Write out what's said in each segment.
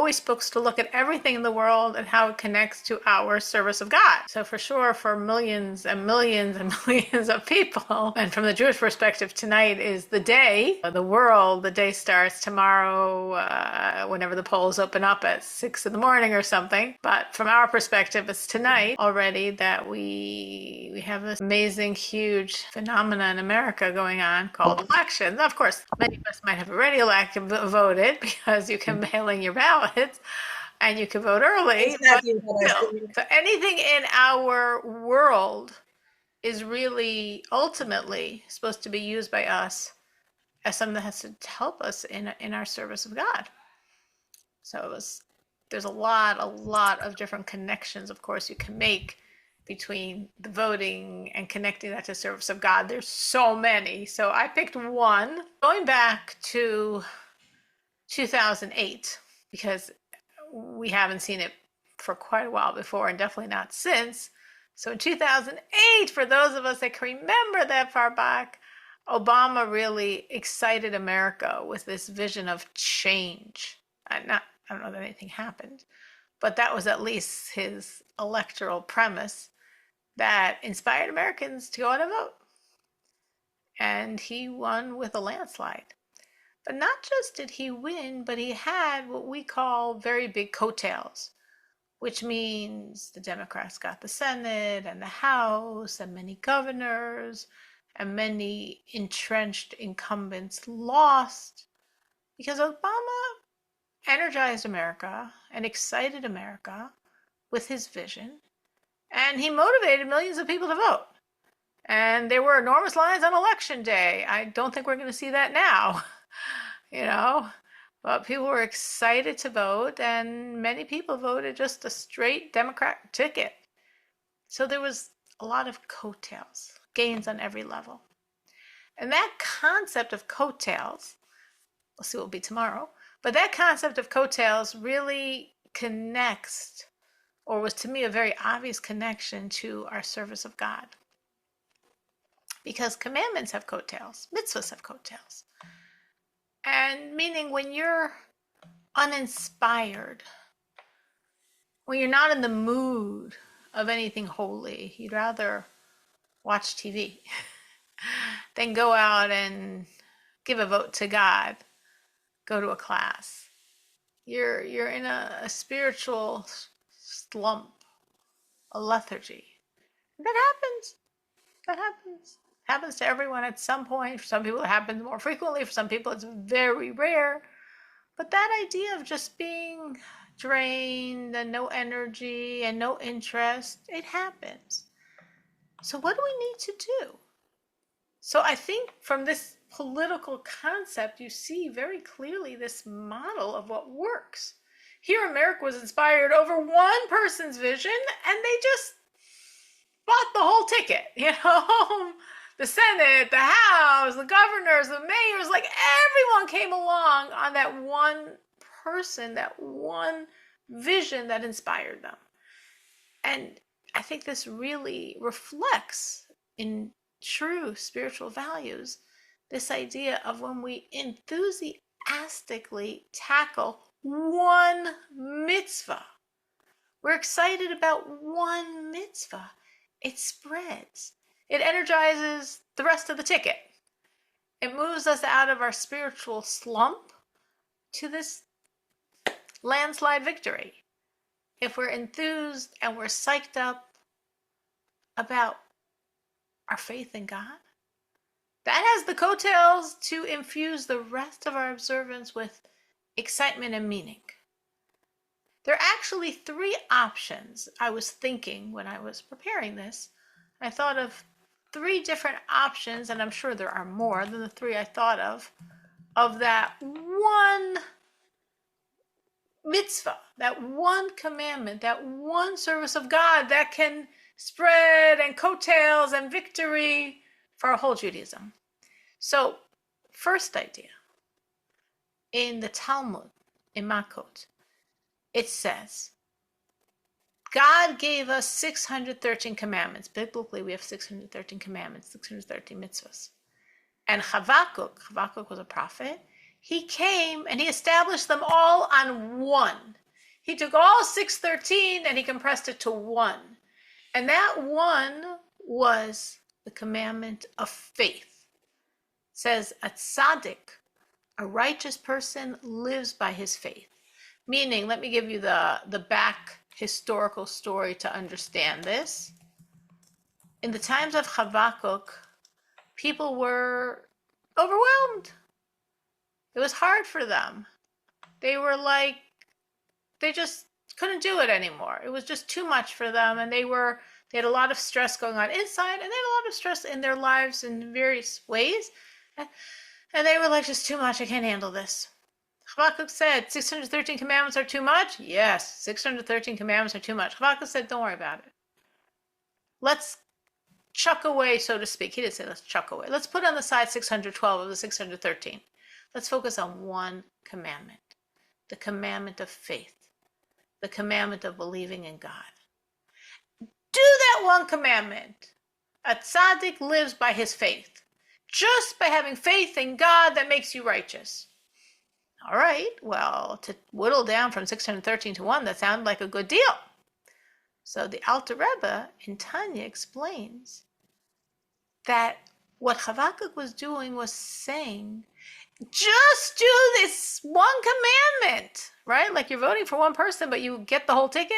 always supposed to look at everything in the world and how it connects to our service of God. So for sure, for millions and millions and millions of people, and from the Jewish perspective, tonight is the day, the day starts tomorrow, whenever the polls open up at 6 in the morning or something. But from our perspective, it's tonight already that we have this amazing, huge phenomena in America going on called elections. Of course, many of us might have already voted because you can mail in your ballots and you can vote early. Exactly what I But still, said. so anything in our world is really ultimately supposed to be used by us as something that has to help us in our service of God. So there's a lot of different connections, of course, you can make between the voting and connecting that to service of God. There's so many. So I picked one going back to 2008 because we haven't seen it for quite a while before and definitely not since. So in 2008, for those of us that can remember that far back, Obama really excited America with this vision of change. I don't know that anything happened, but that was at least his electoral premise that inspired Americans to go out and vote. And he won with a landslide. But not just did he win, but he had what we call very big coattails, which means the Democrats got the Senate and the House and many governors and many entrenched incumbents lost because Obama energized America and excited America with his vision, and he motivated millions of people to vote. And there were enormous lines on election day. I don't think we're going to see that now, you know, but people were excited to vote, and many people voted just a straight Democrat ticket. So there was a lot of coattails, gains on every level. And that concept of coattails, we'll see what will be tomorrow, but that concept of coattails really connects, or was to me a very obvious connection to our service of God. Because commandments have coattails, mitzvahs have coattails. And meaning when you're uninspired, when you're not in the mood of anything holy, you'd rather watch TV than go out and give a vote to God, go to a class. You're in a spiritual slump, a lethargy. That happens. That happens. It happens to everyone at some point. For some people, it happens more frequently. For some people, it's very rare. But that idea of just being drained and no energy and no interest, it happens. So what do we need to do? So I think from this political concept, you see very clearly this model of what works. Here, America was inspired over one person's vision, and they just bought the whole ticket, you know? The Senate, the House, the governors, the mayors, like everyone came along on that one person, that one vision that inspired them. And I think this really reflects in true spiritual values this idea of when we enthusiastically tackle one mitzvah. We're excited about one mitzvah. It spreads. It energizes the rest of the ticket. It moves us out of our spiritual slump to this landslide victory. If we're enthused and we're psyched up about our faith in God, that has the coattails to infuse the rest of our observance with excitement and meaning. There are actually three options I was thinking when I was preparing this. I thought of three different options, and I'm sure there are more than the three I thought of that one mitzvah, that one commandment, that one service of God that can spread and coattails and victory for our whole Judaism. So, first idea, in the Talmud, in Makot, it says, God gave us 613 commandments. Biblically, we have 613 commandments, 613 mitzvahs. And Habakkuk was a prophet. He came and he established them all on one. He took all 613 and he compressed it to one. And that one was the commandment of faith. It says, a tzaddik, a righteous person, lives by his faith. Meaning, let me give you the back historical story to understand this. In the times of Habakkuk, people were overwhelmed. It was hard for them. They were like, they just couldn't do it anymore. It was just too much for them, and they had a lot of stress going on inside, and they had a lot of stress in their lives in various ways. And they were like, just too much. I can't handle this. Habakkuk said, 613 commandments are too much? Yes, 613 commandments are too much. Habakkuk said, don't worry about it. Let's chuck away, so to speak. He didn't say let's chuck away. Let's put on the side 612 of the 613. Let's focus on one commandment, the commandment of faith, the commandment of believing in God. Do that one commandment. A tzaddik lives by his faith. Just by having faith in God, that makes you righteous. All right, well, to whittle down from 613 to 1, that sounded like a good deal. So the Alter Rebbe in Tanya explains that what Habakkuk was doing was saying, just do this one commandment, right? Like you're voting for one person, but you get the whole ticket.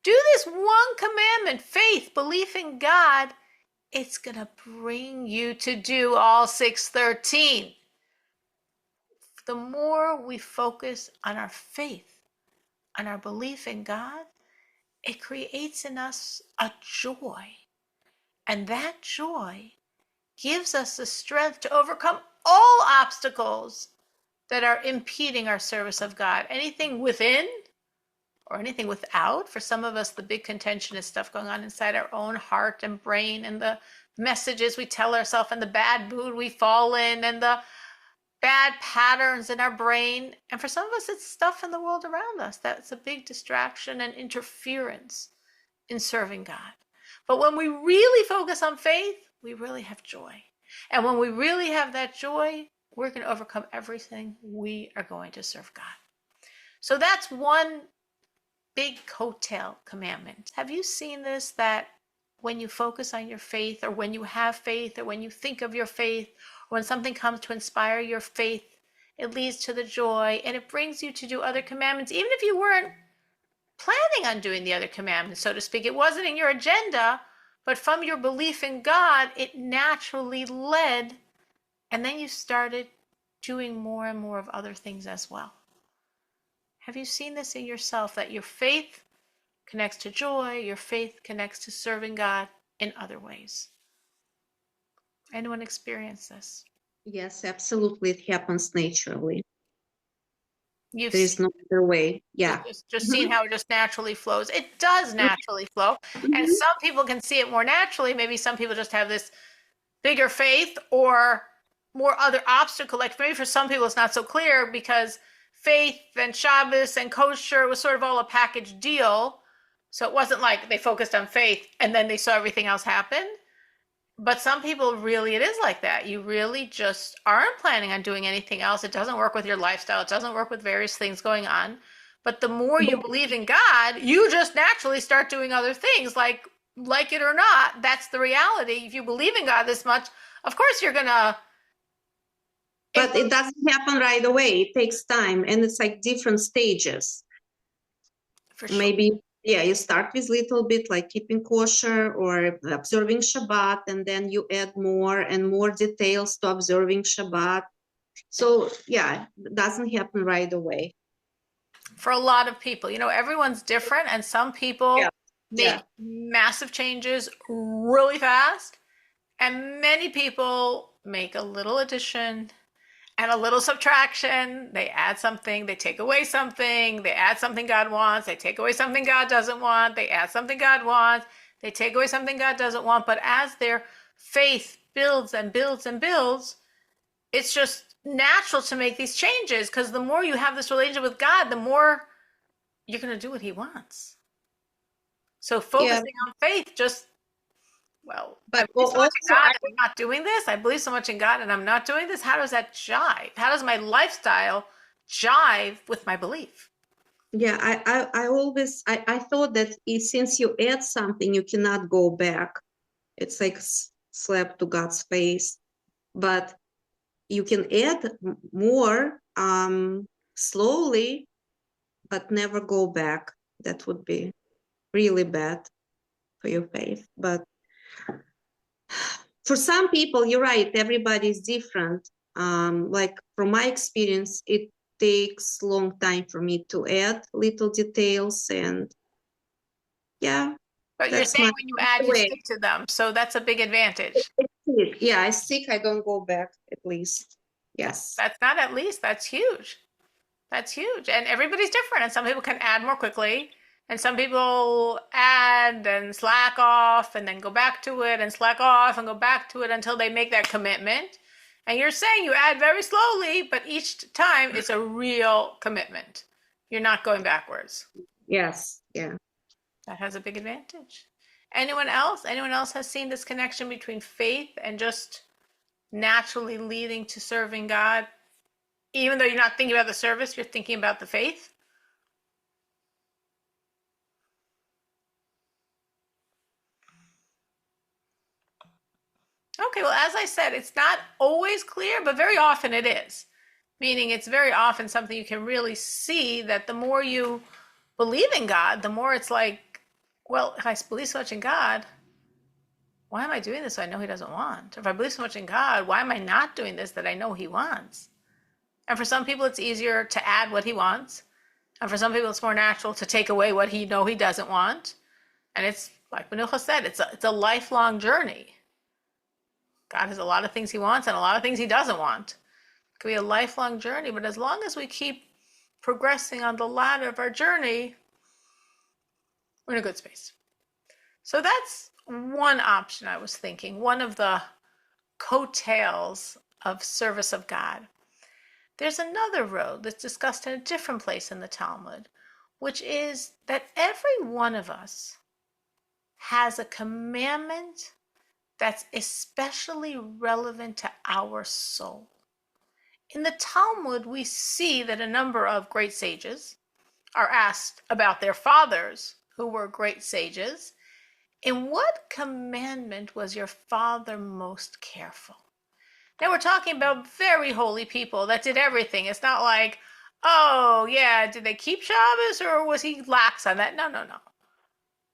Do this one commandment, faith, belief in God. It's going to bring you to do all 613. The more we focus on our faith, on our belief in God, it creates in us a joy. And that joy gives us the strength to overcome all obstacles that are impeding our service of God. Anything within or anything without. For some of us, the big contention is stuff going on inside our own heart and brain, and the messages we tell ourselves, and the bad mood we fall in, and the bad patterns in our brain. And for some of us, it's stuff in the world around us that's a big distraction and interference in serving God. But when we really focus on faith, we really have joy. And when we really have that joy, we're going to overcome everything. We are going to serve God. So that's one big coattail commandment. Have you seen this, that when you focus on your faith, or when you have faith, or when you think of your faith, or when something comes to inspire your faith, it leads to the joy, and it brings you to do other commandments, even if you weren't planning on doing the other commandments, so to speak. It wasn't in your agenda, but from your belief in God, it naturally led, and then you started doing more and more of other things as well. Have you seen this in yourself, that your faith connects to joy, your faith connects to serving God in other ways? Anyone experience this? Yes, absolutely. It happens naturally. There is no other way. Yeah. Just seeing how it just naturally flows. It does naturally flow. And some people can see it more naturally. Maybe some people just have this bigger faith or more other obstacle. Like maybe for some people it's not so clear, because faith and Shabbos and kosher was sort of all a package deal. So it wasn't like they focused on faith and then they saw everything else happen. But some people, really, it is like that. You really just aren't planning on doing anything else. It doesn't work with your lifestyle. It doesn't work with various things going on. But the more you believe in God, you just naturally start doing other things, like it or not. That's the reality. If you believe in God this much, of course you're going to. But it doesn't happen right away. It takes time, and it's like different stages. For sure. Maybe, yeah, you start with little bit like keeping kosher or observing Shabbat, and then you add more and more details to observing Shabbat. So yeah, it doesn't happen right away. For a lot of people, everyone's different, and some people make massive changes really fast, and many people make a little addition and a little subtraction. They add something, they take away something, they add something God wants, they take away something God doesn't want, they add something God wants, they take away something God doesn't want. But as their faith builds and builds and builds, it's just natural to make these changes, because the more you have this relationship with God, the more you're going to do what he wants. So focusing on faith, but I believe so much in God and I'm not doing this. I believe so much in God and I'm not doing this. How does that jive? How does my lifestyle jive with my belief? Yeah, I always I thought that since you add something, you cannot go back. It's like slap to God's face. But you can add more slowly, but never go back. That would be really bad for your faith. But for some people, you're right, everybody's different. Like from my experience, it takes long time for me to add little details, and yeah, But you're that's saying my when you add, you way. stick to them. So that's a big advantage. Yeah, I stick, I don't go back at least. Yes. That's not at least, that's huge. That's huge. And everybody's different. And some people can add more quickly. And some people add and slack off and then go back to it and slack off and go back to it until they make that commitment. And you're saying you add very slowly, but each time it's a real commitment. You're not going backwards. Yes. Yeah. That has a big advantage. Anyone else? Anyone else has seen this connection between faith and just naturally leading to serving God? Even though you're not thinking about the service, you're thinking about the faith. Okay, well, as I said, it's not always clear, but very often it is. Meaning it's very often something you can really see that the more you believe in God, the more it's like, well, if I believe so much in God, why am I doing this I know He doesn't want? If I believe so much in God, why am I not doing this that I know He wants? And for some people, it's easier to add what He wants. And for some people, it's more natural to take away what He doesn't want. And it's like Manucha said, it's a lifelong journey. God has a lot of things He wants and a lot of things He doesn't want. It could be a lifelong journey, but as long as we keep progressing on the ladder of our journey, we're in a good space. So that's one option I was thinking, one of the coattails of service of God. There's another road that's discussed in a different place in the Talmud, which is that every one of us has a commandment that's especially relevant to our soul. In the Talmud, we see that a number of great sages are asked about their fathers who were great sages. In what commandment was your father most careful? Now we're talking about very holy people that did everything. It's not like, oh yeah, did they keep Shabbos or was he lax on that? No, no, no.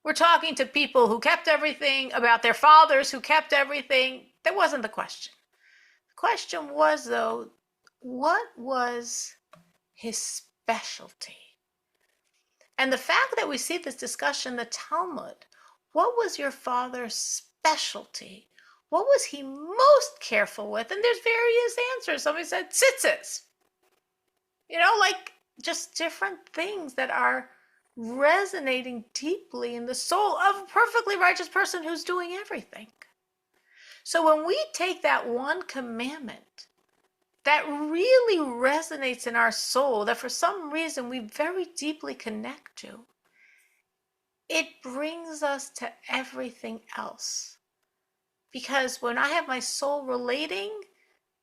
We're talking to people who kept everything, about their fathers who kept everything. That wasn't the question. The question was, though, what was his specialty? And the fact that we see this discussion in the Talmud, what was your father's specialty? What was he most careful with? And there's various answers. Somebody said tzitzis. Like just different things that are resonating deeply in the soul of a perfectly righteous person who's doing everything. So when we take that one commandment that really resonates in our soul, that for some reason we very deeply connect to, it brings us to everything else. Because when I have my soul relating,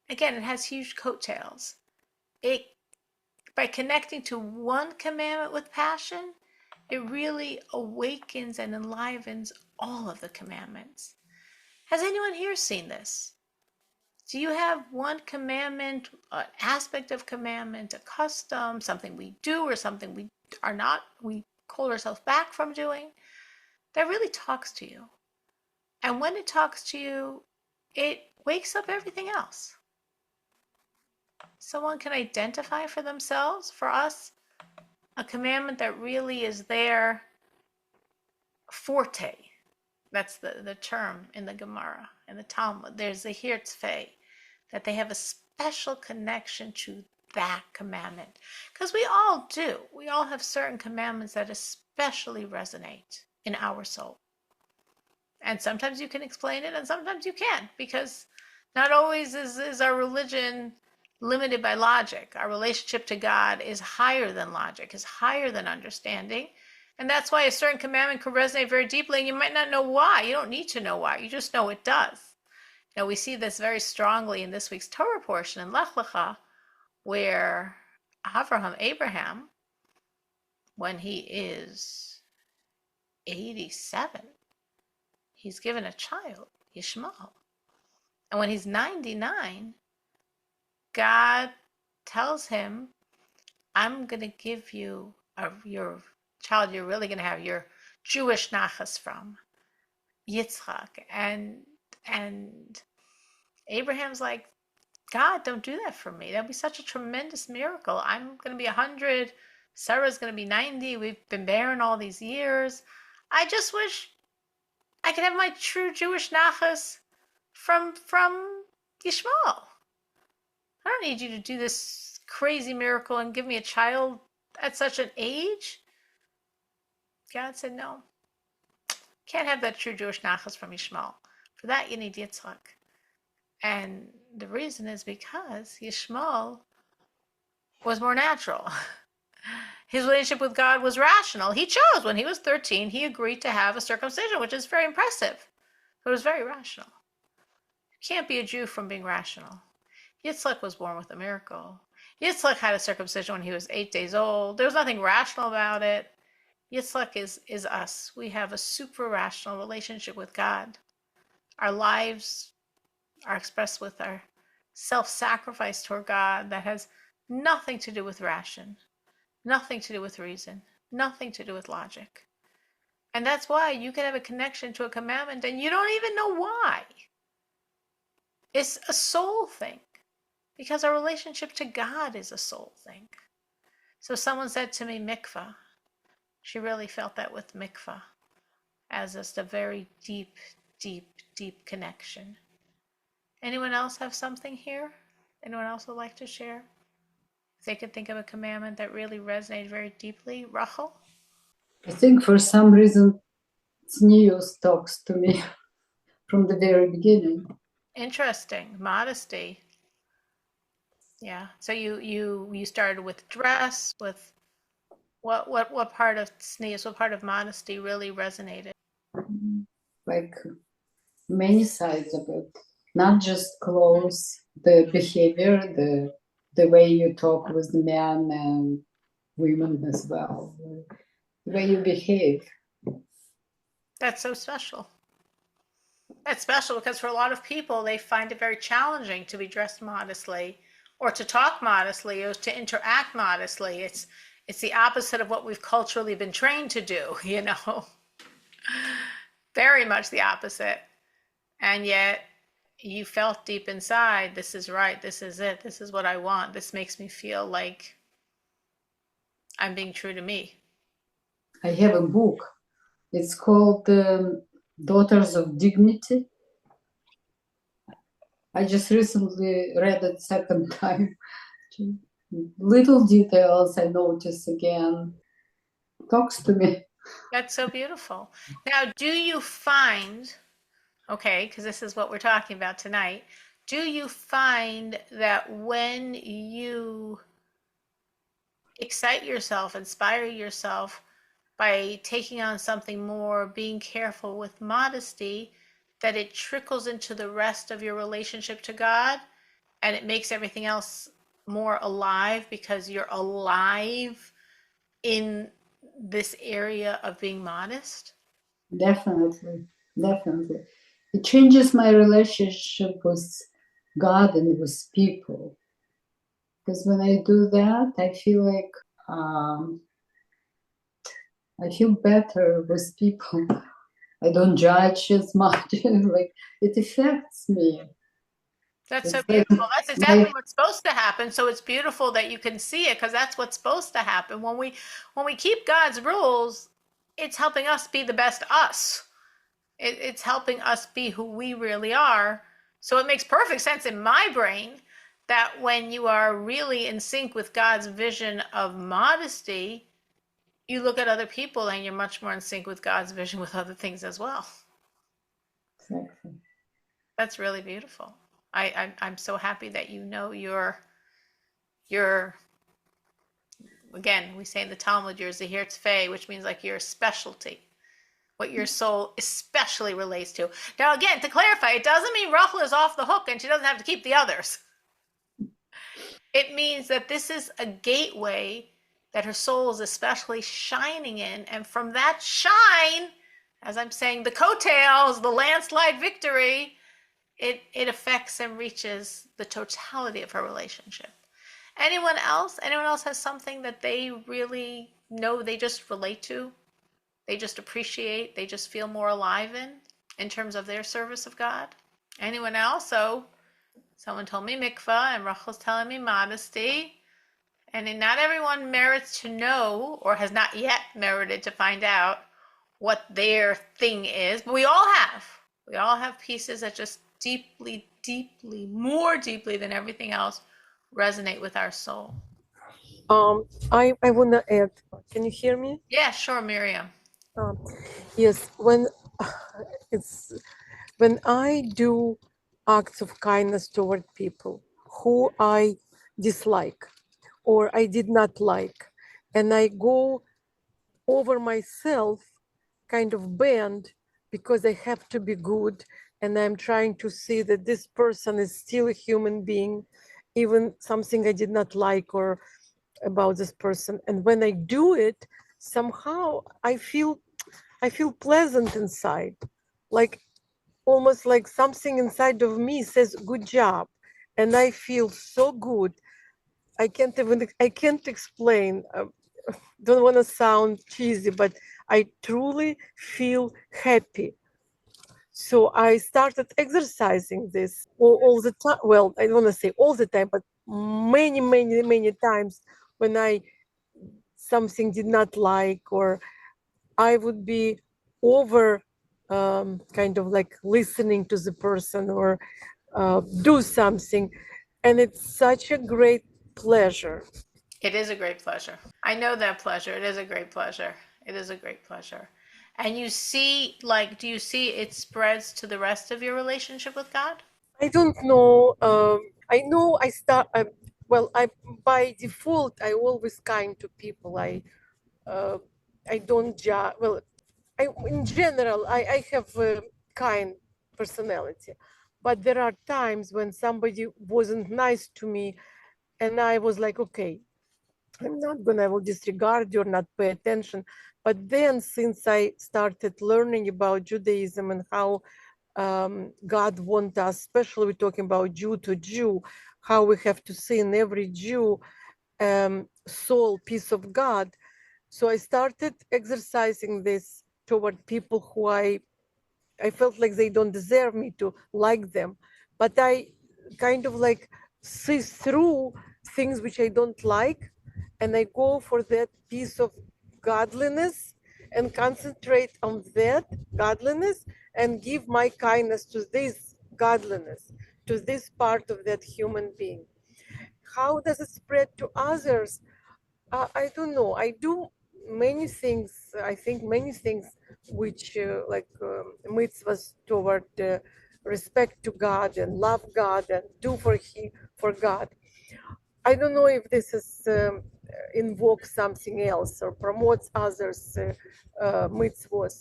again, it has huge coattails. By connecting to one commandment with passion, it really awakens and enlivens all of the commandments. Has anyone here seen this? Do you have one commandment, an aspect of commandment, a custom, something we do or something we are not, we hold ourselves back from doing, that really talks to you? And when it talks to you, it wakes up everything else. Someone can identify for themselves, for us, a commandment that really is their forte. That's the term in the Gemara, in the Talmud. There's the hirtzfei, that they have a special connection to that commandment. Because we all do. We all have certain commandments that especially resonate in our soul. And sometimes you can explain it and sometimes you can't, because not always is our religion limited by logic. Our relationship to God is higher than logic, is higher than understanding. And that's why a certain commandment could resonate very deeply and you might not know why. You don't need to know why. You just know it does. Now we see this very strongly in this week's Torah portion in Lech Lecha, where Abraham when he is 87, he's given a child, Yishmael. And when he's 99, God tells him, I'm going to give you your child you're really going to have your Jewish nachas from, Yitzchak. And Abraham's like, God, don't do that for me. That'd be such a tremendous miracle. I'm going to be 100. Sarah's going to be 90. We've been barren all these years. I just wish I could have my true Jewish nachas from Yishmael. I don't need you to do this crazy miracle and give me a child at such an age. God said, no. Can't have that true Jewish nachas from Yishmael. For that, you need Yitzchak. And the reason is because Yishmael was more natural. His relationship with God was rational. He chose. When he was 13, he agreed to have a circumcision, which is very impressive. It was very rational. You can't be a Jew from being rational. Yitzchak was born with a miracle. Yitzchak had a circumcision when he was 8 days old. There was nothing rational about it. Yitzchak is us. We have a super rational relationship with God. Our lives are expressed with our self-sacrifice toward God that has nothing to do with ration, nothing to do with reason, nothing to do with logic. And that's why you can have a connection to a commandment and you don't even know why. It's a soul thing because our relationship to God is a soul thing. So someone said to me, mikvah. She really felt that with mikvah as just a very deep, deep, deep connection. Anyone else have something here? Anyone else would like to share? If they could think of a commandment that really resonated very deeply. Rachel? I think for some reason tznius talks to me from the very beginning. Interesting. Modesty. Yeah. So you started with dress, with what part of tznius, what part of modesty really resonated? Like many sides of it, not just clothes, the behavior, the way you talk with men and women as well, the way you behave. That's so special. That's special because for a lot of people, they find it very challenging to be dressed modestly or to talk modestly or to interact modestly. It's the opposite of what we've culturally been trained to do, you know. Very much the opposite. And yet you felt deep inside, this is right, this is it, this is what I want. This makes me feel like I'm being true to me. I have a book. It's called Daughters of Dignity. I just recently read it second time. Little details I notice again. Talks to me. That's so beautiful. Now, do you find, okay, because this is what we're talking about tonight, do you find that when you excite yourself, inspire yourself by taking on something more, being careful with modesty, that it trickles into the rest of your relationship to God and it makes everything else more alive because you're alive in this area of being modest? Definitely. It changes my relationship with God and with people. Because when I do that, I feel like I feel better with people. I don't judge as much. Like it affects me. That's so It's like beautiful. That's exactly what's supposed to happen. So it's beautiful that you can see it because that's what's supposed to happen. When we keep God's rules, it's helping us be the best us. It's helping us be who we really are. So it makes perfect sense in my brain that when you are really in sync with God's vision of modesty, you look at other people and you're much more in sync with God's vision with other things as well. Exactly. That's really beautiful. I'm so happy that you know your again, we say in the Talmud, you're Zehir Tzfei, which means like your specialty, what your soul especially relates to. Now, again, to clarify, it doesn't mean Rachel is off the hook and she doesn't have to keep the others. It means that this is a gateway that her soul is especially shining in. And from that shine, as I'm saying, the coattails, the landslide victory, it affects and reaches the totality of her relationship. Anyone else? Anyone else has something that they really know they just relate to? They just appreciate, they just feel more alive in terms of their service of God? Anyone else? So someone told me mikvah, and Rachel's telling me modesty. And not everyone merits to know, or has not yet merited to find out what their thing is, but we all have. We all have pieces that just deeply, deeply, more deeply than everything else resonate with our soul. I want to add. Can you hear me? Yeah, sure, Miriam. Yes. It's when I do acts of kindness toward people who I dislike or I did not like, and I go over myself, kind of bend because I have to be good, and I'm trying to see that this person is still a human being, even something I did not like or about this person. And when I do it, somehow I feel pleasant inside, like almost like something inside of me says good job, and I feel so good. I can't explain. Don't want to sound cheesy, but I truly feel happy. So I started exercising this all the time. Well, I don't want to say all the time, but many times when I something did not like, or I would be over kind of like listening to the person or do something. And it's such a great pleasure. It is a great pleasure. I know that pleasure. It is a great pleasure. It is a great pleasure. And you see, like, do you see it spreads to the rest of your relationship with God? I don't know. I know I start, well, I by default, I always kind to people. I don't judge. Well, in general, I have a kind personality, but there are times when somebody wasn't nice to me, and I was like, okay, I will disregard you or not pay attention. But then, since I started learning about Judaism and how God wants us, especially we're talking about Jew to Jew, how we have to see in every Jew soul, piece of God. So I started exercising this toward people who I felt like they don't deserve me to like them. But I kind of like see through things which I don't like, and I go for that piece of godliness and concentrate on that godliness and give my kindness to this godliness, to this part of that human being. How does it spread to others? I don't know. I do many things. I think many things which mitzvahs toward respect to God and love God and do for God. I don't know if this is invokes something else or promotes others mitzvot.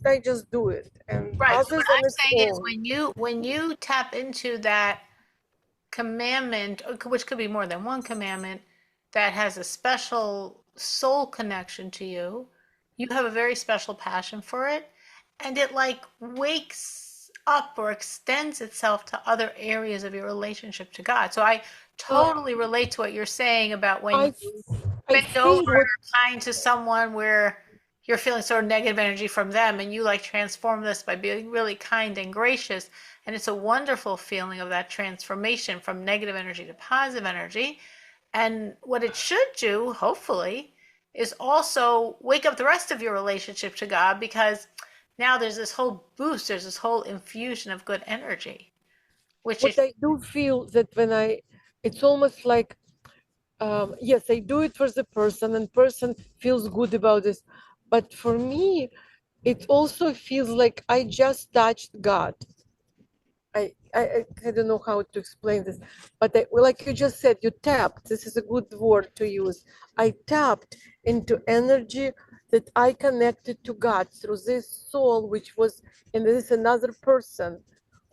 I just do it, and Right. So what others on I'm its saying is own. when you tap into that commandment, which could be more than one commandment, that has a special soul connection to you, you have a very special passion for it, and it like wakes up or extends itself to other areas of your relationship to God. So I totally relate to what you're saying about when I you I bend over think what or kind to someone where you're feeling sort of negative energy from them, and you like transform this by being really kind and gracious. And it's a wonderful feeling of that transformation from negative energy to positive energy. And what it should do, hopefully, is also wake up the rest of your relationship to God, because now there's this whole boost, there's this whole infusion of good energy, which what is I do feel that it's almost like yes, I do it for the person, and person feels good about this. But for me, it also feels like I just touched God. I don't know how to explain this, but like you just said, you tapped. This is a good word to use. I tapped into energy that I connected to God through this soul, which was in this another person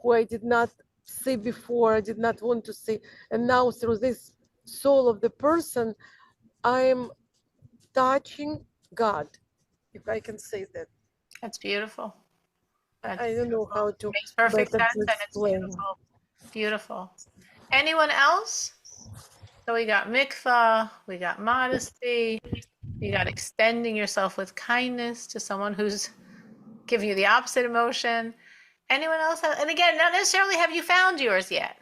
who I did not see before, I did not want to see. And now through this soul of the person, I'm touching God, if I can say that. That's beautiful. That's I don't know how to makes perfect better sense to and it's explain. beautiful. Beautiful. Anyone else? So we got mikvah, we got modesty, we got extending yourself with kindness to someone who's giving you the opposite emotion. Anyone else? And again, not necessarily have you found yours yet.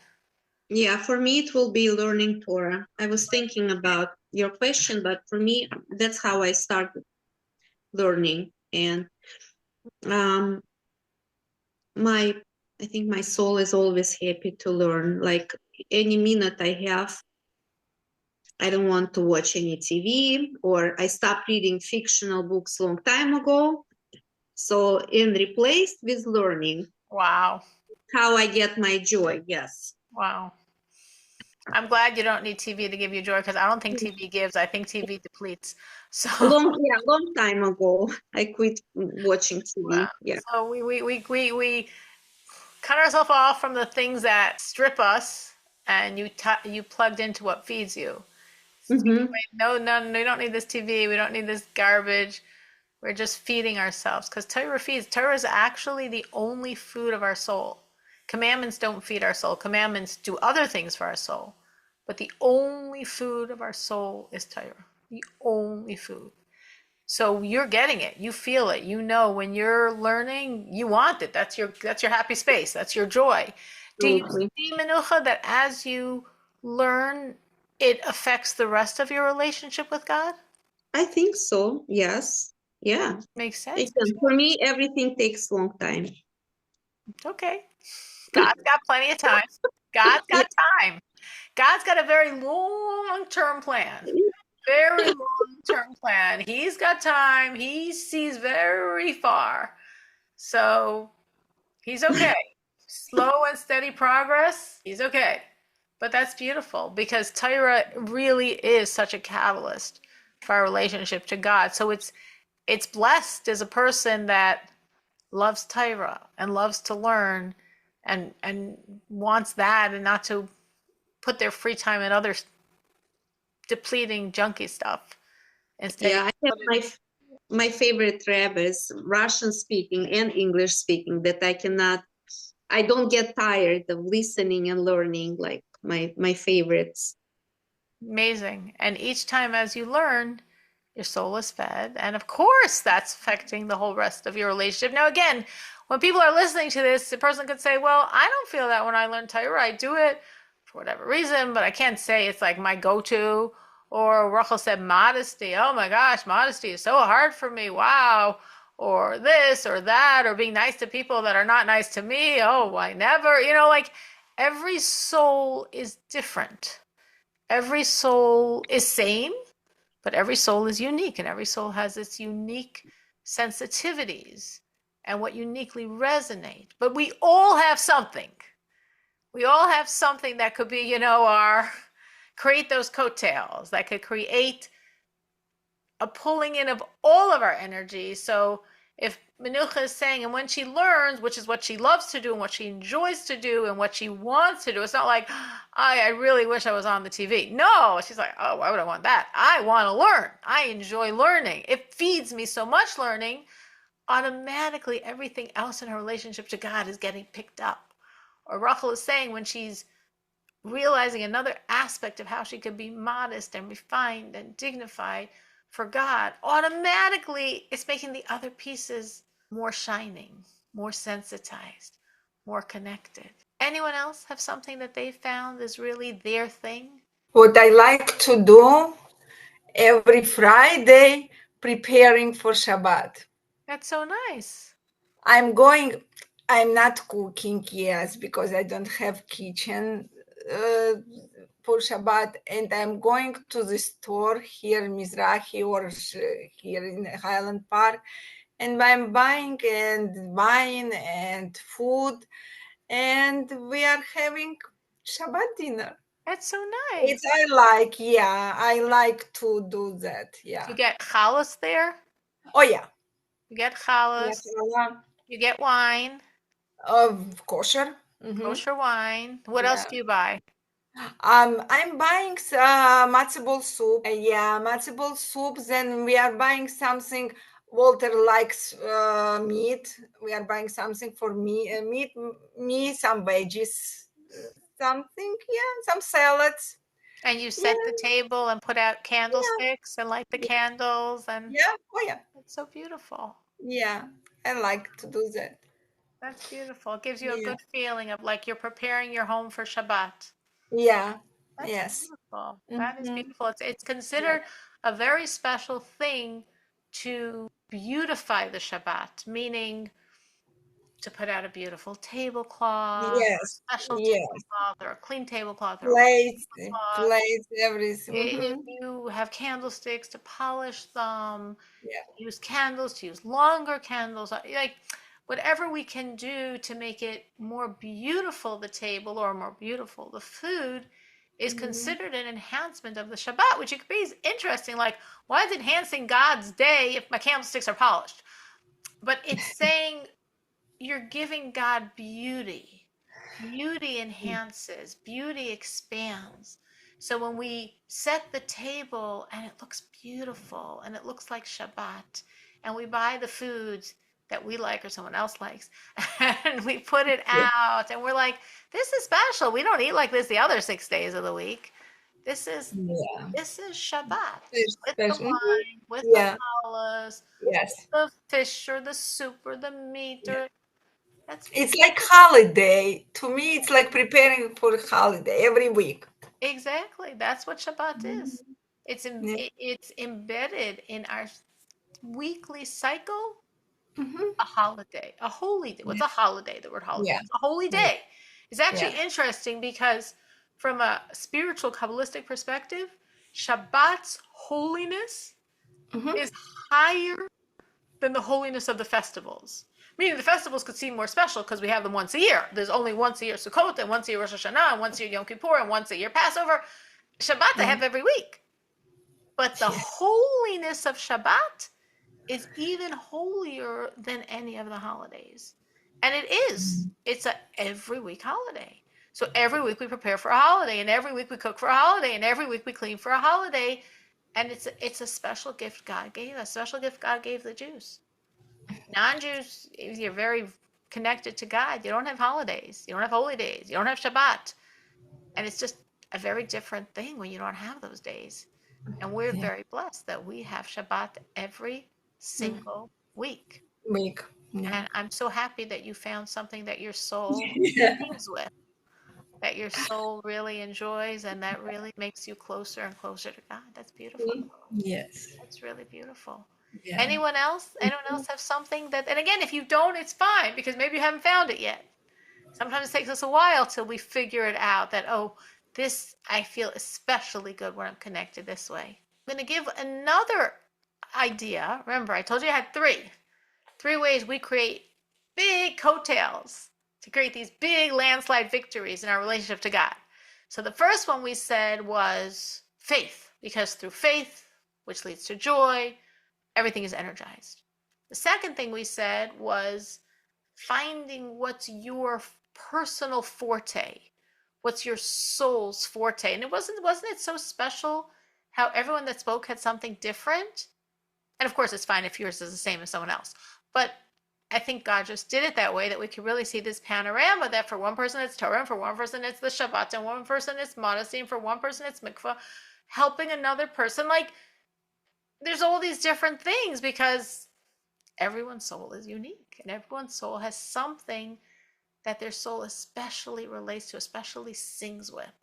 Yeah, for me, it will be learning Torah. I was thinking about your question, but for me, that's how I started learning. And um, I think my soul is always happy to learn. Like any minute I have, I don't want to watch any TV, or I stopped reading fictional books long time ago. So, and replaced with learning. Wow. How I get my joy, yes. Wow. I'm glad you don't need TV to give you joy because I don't think TV gives. I think TV depletes. So Long time ago, I quit watching TV. Yeah. so we cut ourselves off from the things that strip us, and you plugged into what feeds you. Mm-hmm. No, we don't need this TV. We don't need this garbage. We're just feeding ourselves because Torah feeds. Torah is actually the only food of our soul. Commandments don't feed our soul. Commandments do other things for our soul. But the only food of our soul is Torah. The only food. So you're getting it. You feel it. You know when you're learning, you want it. That's your happy space. That's your joy. Do you Absolutely. see, Menucha, that as you learn, it affects the rest of your relationship with God? I think so. Yes. Yeah. Makes sense. Again, for me, everything takes long time. Okay. God's got plenty of time. God's got time. God's got a very long-term plan. Very long-term plan. He's got time. He sees very far. So he's okay. Slow and steady progress, he's okay. But that's beautiful because Torah really is such a catalyst for our relationship to God. So it's blessed as a person that loves Torah and loves to learn and wants that and not to put their free time in other depleting junky stuff. Instead, Yeah, I have my favorite rabbis, Russian speaking and English speaking, that I don't get tired of listening and learning, like my favorites. amazing. And each time as you learn, your soul is fed. And of course, that's affecting the whole rest of your relationship. Now, again, when people are listening to this, the person could say, well, I don't feel that when I learn Torah. I do it for whatever reason, but I can't say it's like my go-to. Or Rachel said, modesty. Oh my gosh, modesty is so hard for me. Wow. Or this or that, or being nice to people that are not nice to me. Oh, I never, like every soul is different. Every soul is same, but every soul is unique and every soul has its unique sensitivities and what uniquely resonate. But we all have something. We all have something that could be, our create those coattails that could create a pulling in of all of our energy. So if Menucha is saying, and when she learns, which is what she loves to do and what she enjoys to do and what she wants to do, it's not like, I really wish I was on the TV. No, she's like, oh, why would I want that? I want to learn. I enjoy learning. It feeds me so much learning. Automatically, everything else in her relationship to God is getting picked up. Or Rachel is saying when she's realizing another aspect of how she can be modest and refined and dignified for God, automatically it's making the other pieces more shining, more sensitized, more connected. Anyone else have something that they found is really their thing? What I like to do every Friday, preparing for Shabbat. That's so nice. I'm not cooking, yes, because I don't have kitchen for Shabbat, and I'm going to the store here in Mizrahi or here in Highland Park, and I'm buying and wine and food, and we are having Shabbat dinner. That's so nice. I like to do that, yeah. You get challah there? Oh, yeah. You get challah. Yeah, You get wine. of kosher. Kosher wine. What else do you buy? I'm buying matzo ball soup. Yeah, matzo ball soup. Then we are buying something. Walter likes meat. We are buying something for me. Me, some veggies, something. Yeah, some salads. And you Yeah, set the table and put out yeah, candlesticks and light the yeah, candles, and yeah. Oh yeah, it's so beautiful. yeah. I like to do that. That's beautiful. It gives you a Yeah, good feeling of like you're preparing your home for Shabbat. yeah, That's yes. beautiful. That is Mm-hmm. beautiful. It's Yeah. considered a very special thing to beautify the Shabbat, meaning to put out a beautiful tablecloth, or Yes, a special yes. tablecloth, or a clean tablecloth, or a white Plates, cloth. plates, everything. If Mm-hmm. you have candlesticks, to polish them, Yeah. use candles, to use longer candles, like whatever we can do to make it more beautiful, the table, or more beautiful, the food, is Mm-hmm. considered an enhancement of the Shabbat, which could be interesting. Like, why is it enhancing God's day if my candlesticks are polished? But it's saying you're giving God beauty. Beauty enhances, beauty expands. So when we set the table and it looks beautiful and it looks like Shabbat, and we buy the foods that we like or someone else likes, and we put it out, and we're like, this is special. We don't eat like this the other 6 days of the week. This is Yeah. this is Shabbat It's with the special. Mhm. wine, with the Yeah. challahs, Yes. the fish or the soup or the meat, Yeah. or that's It's like holiday. To me, it's like preparing for a holiday every week. exactly, that's what Shabbat is. Mhm. Yeah. It's embedded in our weekly cycle, Mm-hmm. a holiday, a holy day. What's Yeah. a holiday? The word holiday. Yeah. It's a holy Yeah. day. It's actually Yeah. interesting because from a spiritual Kabbalistic perspective, Shabbat's holiness Mm-hmm. is higher than the holiness of the festivals. Meaning the festivals could seem more special because we have them once a year. There's only once a year Sukkot, and once a year Rosh Hashanah, and once a year Yom Kippur, and once a year Passover. Shabbat I Yeah. have every week. But the Yeah. holiness of Shabbat is even holier than any of the holidays. And it is. It's a every week holiday. So every week we prepare for a holiday, and every week we cook for a holiday, and every week we clean for a holiday. And it's a special gift God gave us, a special gift God gave the Jews. Non-Jews, you're very connected to God. You don't have holidays. You don't have holy days. You don't have Shabbat. And it's just a very different thing when you don't have those days. And we're Yeah. very blessed that we have Shabbat every Mm. single week. Week. Yeah. And I'm so happy that you found something that your soul Yeah. sings with, that your soul really enjoys, and that really makes you closer and closer to God. That's beautiful. Yes. That's really beautiful. Yeah. Anyone else? Anyone else have something that, and again, if you don't, it's fine because maybe you haven't found it yet. Sometimes it takes us a while till we figure it out that, oh, this I feel especially good when I'm connected this way. I'm going to give another idea. Remember, I told you I had three ways we create big coattails to create these big landslide victories in our relationship to God. So the first one we said was faith, because through faith, which leads to joy, everything is energized. The second thing we said was finding what's your personal forte, what's your soul's forte. And it wasn't it so special how everyone that spoke had something different? And of course it's fine if yours is the same as someone else. But I think God just did it that way that we could really see this panorama that for one person it's Torah, and for one person it's the Shabbat, and one person it's modesty, and for one person it's mikvah, helping another person. Like there's all these different things because everyone's soul is unique and everyone's soul has something that their soul especially relates to, especially sings with.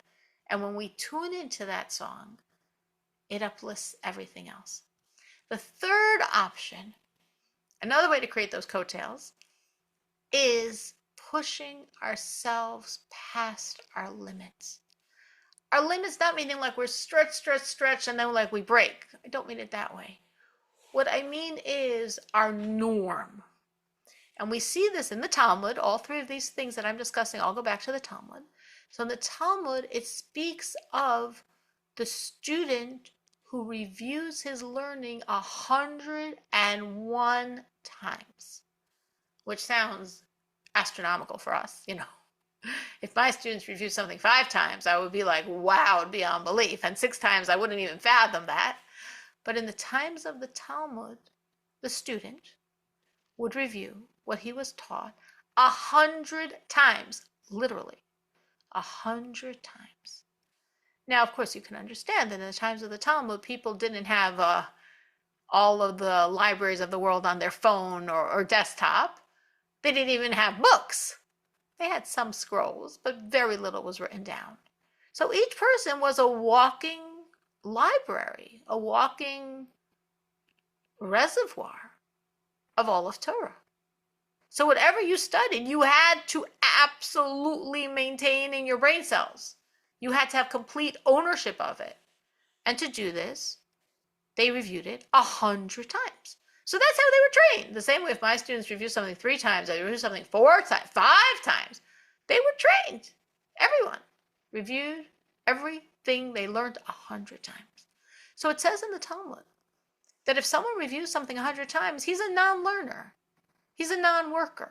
And when we tune into that song, it uplifts everything else. The third option, another way to create those coattails, is pushing ourselves past our limits. Our limits not meaning like we're stretch, and then like we break. I don't mean it that way. What I mean is our norm. And we see this in the Talmud. All three of these things that I'm discussing all go back to the Talmud. So in the Talmud, it speaks of the student who reviews his learning 101 times, which sounds astronomical for us, If my students review something 5 times, I would be like, wow, it'd be unbelief. And 6 times, I wouldn't even fathom that. But in the times of the Talmud, the student would review what he was taught 100 times, literally 100 times. Now, of course, you can understand that in the times of the Talmud, people didn't have all of the libraries of the world on their phone or desktop. They didn't even have books. They had some scrolls, but very little was written down. So each person was a walking library, a walking reservoir of all of Torah. So whatever you studied, you had to absolutely maintain in your brain cells. You had to have complete ownership of it. And to do this, they reviewed it 100 times. So that's how they were trained. The same way if my students review something 3 times, they review something 4 times, 5 times, they were trained. Everyone reviewed everything they learned 100 times. So it says in the Talmud that if someone reviews something 100 times, he's a non-learner. He's a non-worker.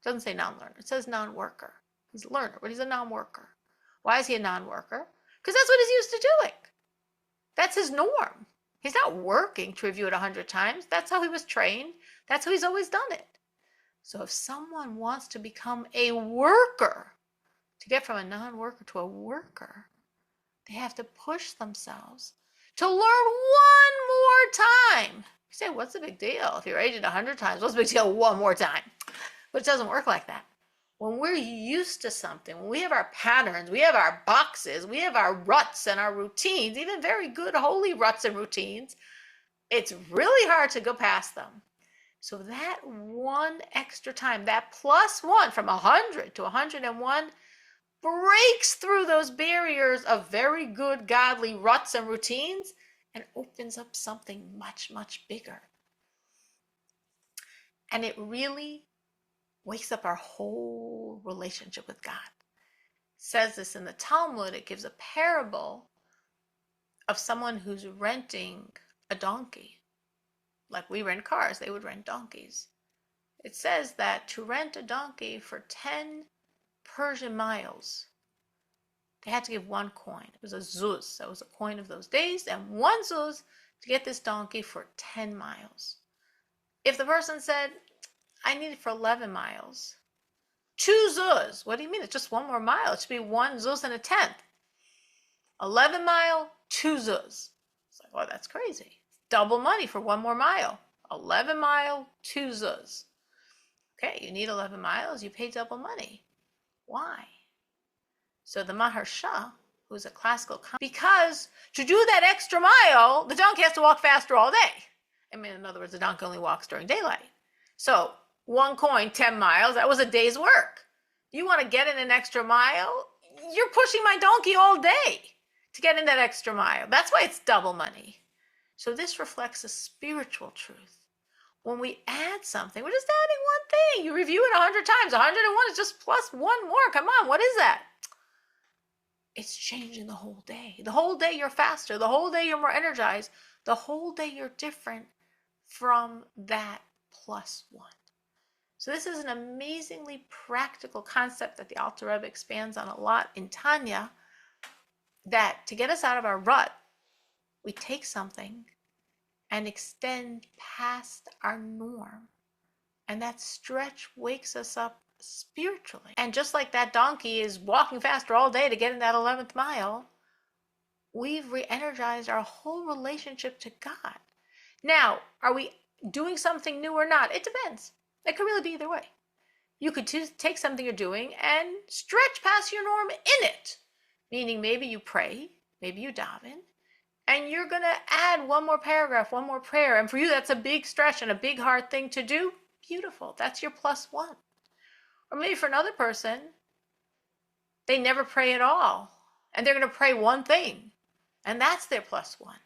It doesn't say non-learner. It says non-worker. He's a learner, but he's a non-worker. Why is he a non-worker? Because that's what he's used to doing. That's his norm. He's not working to review it 100 times. That's how he was trained. That's how he's always done it. So if someone wants to become a worker, to get from a non-worker to a worker, they have to push themselves to learn one more time. You say, what's the big deal? If you read it 100 times, what's the big deal one more time? But it doesn't work like that. When we're used to something, when we have our patterns, we have our boxes, we have our ruts and our routines, even very good holy ruts and routines, it's really hard to go past them. So that one extra time, that +1 from 100 to 101, breaks through those barriers of very good godly ruts and routines and opens up something much, much bigger. And it really wakes up our whole relationship with God. It says this in the Talmud. It gives a parable of someone who's renting a donkey. Like we rent cars, they would rent donkeys. It says that to rent a donkey for 10 Persian miles, they had to give 1 coin. It was a zuz. That was a coin of those days, and 1 zuz to get this donkey for 10 miles. If the person said, I need it for 11 miles, 2 zuz. What do you mean? It's just 1 more mile. It should be 1 zuz and a tenth. 11 mile, 2 zuz. It's like, well, that's crazy. It's double money for 1 more mile. 11 mile, 2 zuz. Okay, you need 11 miles, you pay double money. Why? So the Maharsha, who's a classical, because to do that extra mile, the donkey has to walk faster all day. I mean, in other words, the donkey only walks during daylight. So 1 coin, 10 miles, that was a day's work. You want to get in an extra mile? You're pushing my donkey all day to get in that extra mile. That's why it's double money. So this reflects a spiritual truth. When we add something, we're just adding 1 thing. You review it 100 times. 101 is just +1 more. Come on, what is that? It's changing the whole day. The whole day you're faster. The whole day you're more energized. The whole day you're different from that +1. So this is an amazingly practical concept that the Alter Rebbe expands on a lot in Tanya, that to get us out of our rut, we take something and extend past our norm. And that stretch wakes us up spiritually. And just like that donkey is walking faster all day to get in that 11th mile, we've re-energized our whole relationship to God. Now, are we doing something new or not? It depends. It could really be either way. You could take something you're doing and stretch past your norm in it. Meaning maybe you pray, maybe you daven, and you're going to add 1 more paragraph, 1 more prayer. And for you, that's a big stretch and a big hard thing to do. Beautiful. That's your +1. Or maybe for another person, they never pray at all. And they're going to pray 1 thing. And that's their +1.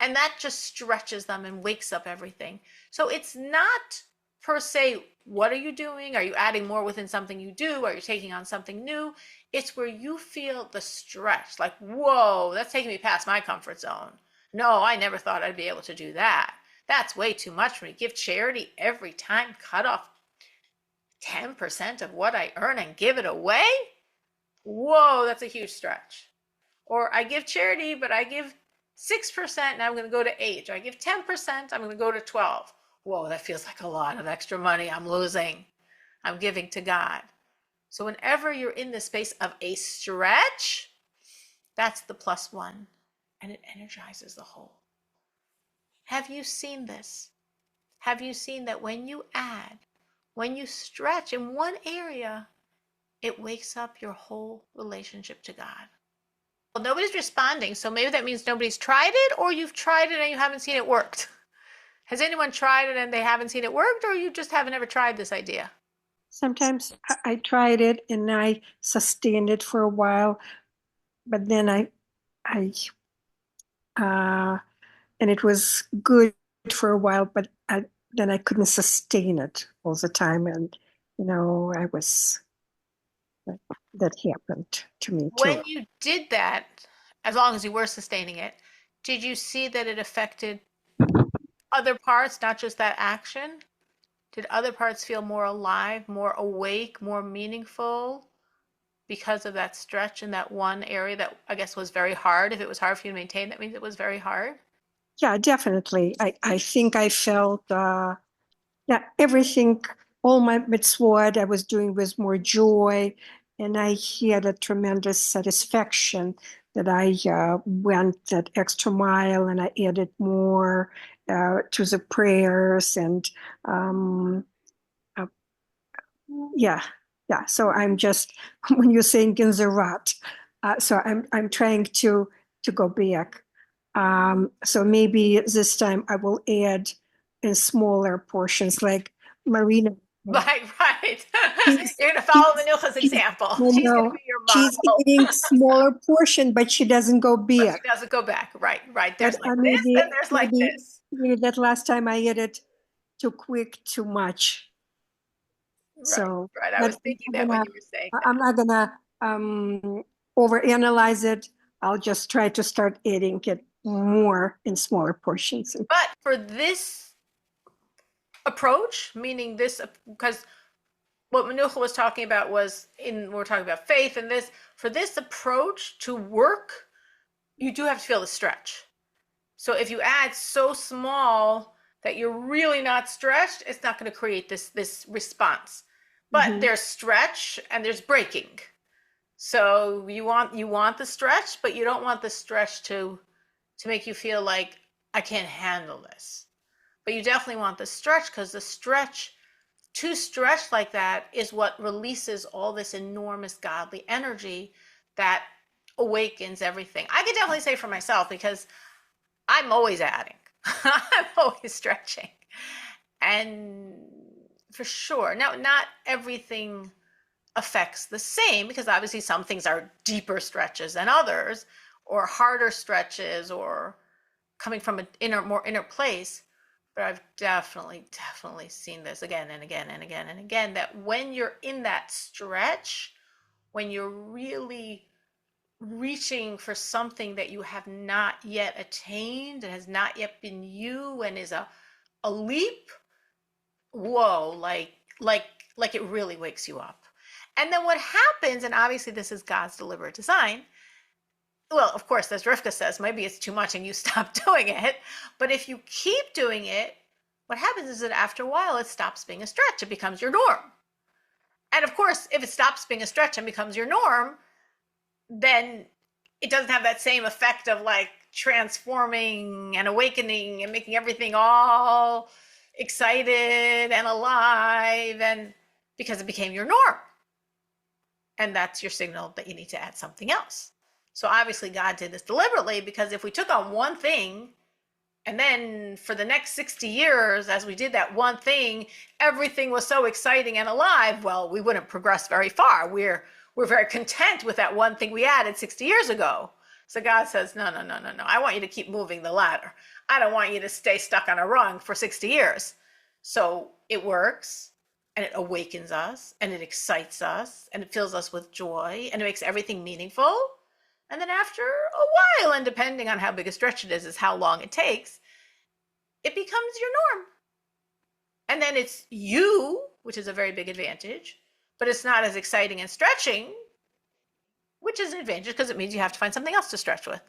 And that just stretches them and wakes up everything. So it's not per se, what are you doing? Are you adding more within something you do? Are you taking on something new? It's where you feel the stretch, like, whoa, that's taking me past my comfort zone. No, I never thought I'd be able to do that. That's way too much for me. Give charity every time, cut off 10% of what I earn and give it away? Whoa, that's a huge stretch. Or I give charity, but I give 6% and I'm going to go to 8. Or I give 10%, I'm going to go to 12. Whoa, that feels like a lot of extra money I'm losing. I'm giving to God. So whenever you're in the space of a stretch, that's the +1, and it energizes the whole. Have you seen this? Have you seen that when you add, when you stretch in one area, it wakes up your whole relationship to God? Well, nobody's responding, so maybe that means nobody's tried it, or you've tried it and you haven't seen it worked. Has anyone tried it and they haven't seen it worked, or you just haven't ever tried this idea? Sometimes I tried it and I sustained it for a while, but then and it was good for a while, but then I couldn't sustain it all the time. And, that happened to me too. When you did that, as long as you were sustaining it, did you see that it affected other parts, not just that action? Did other parts feel more alive, more awake, more meaningful because of that stretch in that one area that I guess was very hard? If it was hard for you to maintain, that means it was very hard. Yeah, definitely. I think I felt everything, all my mitzvot I was doing with more joy, and I had a tremendous satisfaction that I went that extra mile and I added more to the prayers, and yeah. So I'm just when you're saying in the rut, so I'm trying to go back. So maybe this time I will add in smaller portions, like Marina. Right. You're going to follow Manucha's example. She's going to be your model. She's eating smaller portion, but she doesn't go But back. she doesn't go back. Right. There's But, like this, and there's like this. Maybe that last time I ate it too quick, too much. So Right. I was thinking that when you were saying that. I'm not gonna overanalyze it. I'll just try to start eating it more in smaller portions. But for this approach, meaning this, because what Manucha was talking about was we're talking about faith, and for this approach to work, you do have to feel the stretch. So if you add so small that you're really not stretched, it's not going to create this response. But there's stretch and there's breaking. So you want the stretch, but you don't want the stretch to make you feel like I can't handle this. But you definitely want the stretch, because the stretch, too stretched like that, is what releases all this enormous godly energy that awakens everything. I can definitely say for myself, because I'm always adding. I'm always stretching. And for sure. Now, not everything affects the same, because obviously some things are deeper stretches than others, or harder stretches, or coming from an more inner place. But I've definitely seen this again and again and again and again, that when you're in that stretch, when you're really reaching for something that you have not yet attained, and has not yet been you, and is a leap, whoa, like it really wakes you up. And then what happens, and obviously this is God's deliberate design, well, of course, as Rivka says, maybe it's too much and you stop doing it. But if you keep doing it, what happens is that after a while, it stops being a stretch. It becomes your norm. And of course, if it stops being a stretch and becomes your norm, then it doesn't have that same effect of like transforming and awakening and making everything all excited and alive, and because it became your norm. And that's your signal that you need to add something else. So obviously God did this deliberately, because if we took on one thing and then for the next 60 years, as we did that one thing, everything was so exciting and alive, well, we wouldn't progress very far. We're very content with that one thing we added 60 years ago. So God says, no. I want you to keep moving the ladder. I don't want you to stay stuck on a rung for 60 years. So it works, and it awakens us, and it excites us, and it fills us with joy, and it makes everything meaningful. And then after a while, and depending on how big a stretch it is how long it takes, it becomes your norm. And then it's you which is a very big advantage, but it's not as exciting as stretching, which is an advantage because it means you have to find something else to stretch with.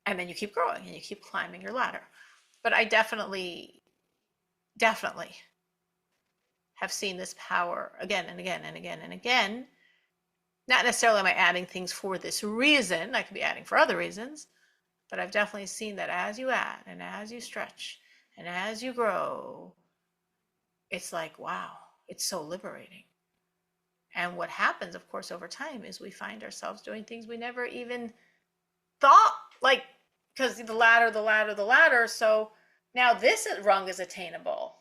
And then you keep growing and you keep climbing your ladder. But I definitely have seen this power again and again and again and again. Not necessarily am I adding things for this reason. I could be adding for other reasons. But I've definitely seen that as you add and as you stretch and as you grow, it's like, wow, it's so liberating. And what happens, of course, over time is we find ourselves doing things we never even thought, like, because the ladder. So now this rung is attainable.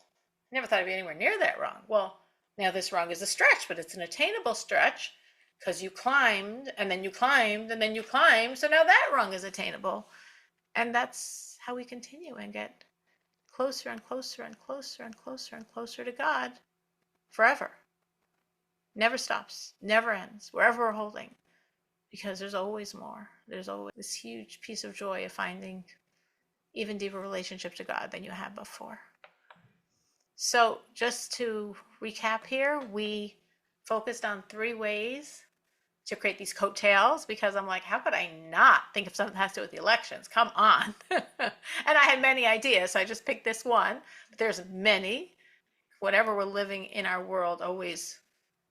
I never thought I'd be anywhere near that rung. Well, now this rung is a stretch, but it's an attainable stretch because you climbed and then you climbed and then you climbed. So now that rung is attainable. And that's how we continue and get closer and closer and closer and closer and closer to God forever. Never stops, never ends, wherever we're holding, because there's always more. There's always this huge piece of joy of finding even deeper relationship to God than you had before. So just to recap here, we focused on 3 ways to create these coattails, because I'm like, how could I not think of something that has to do with the elections? Come on. And I had many ideas, so I just picked this one. But there's many. Whatever we're living in our world always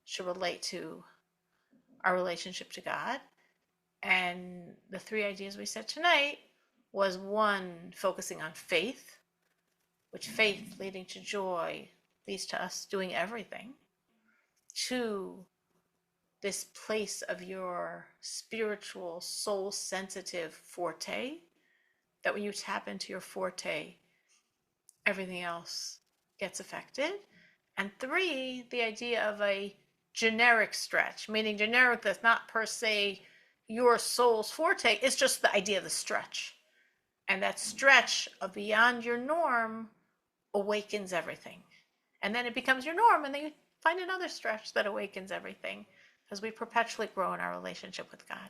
should relate to our relationship to God. And the 3 ideas we said tonight was 1, focusing on faith, which faith leading to joy leads to us doing everything. 2, this place of your spiritual, soul-sensitive forte, that when you tap into your forte, everything else gets affected. And 3, the idea of a generic stretch, meaning generic that's not per se your soul's forte, it's just the idea of the stretch. And that stretch of beyond your norm awakens everything. And then it becomes your norm, and then you find another stretch that awakens everything, because we perpetually grow in our relationship with God.